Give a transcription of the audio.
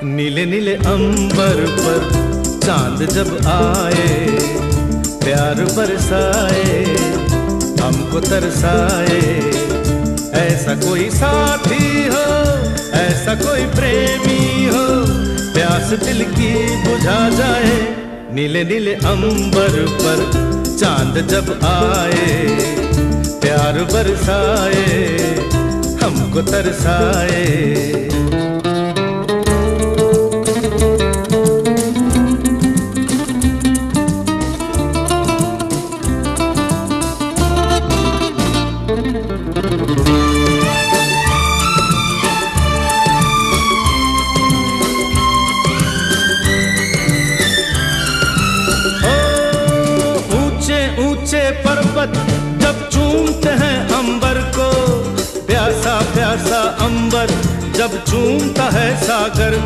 नीले नीले अंबर पर चांद जब आए, प्यार बरसाए, हमको तरसाए। ऐसा कोई साथी हो, ऐसा कोई प्रेमी हो, प्यास दिल की बुझा जाए। नीले नीले अंबर पर चांद जब आए, प्यार बरसाए, हमको तरसाए। ऊंचे पर्वत जब चूमते हैं अंबर को, प्यासा प्यासा अंबर जब चूमता है सागर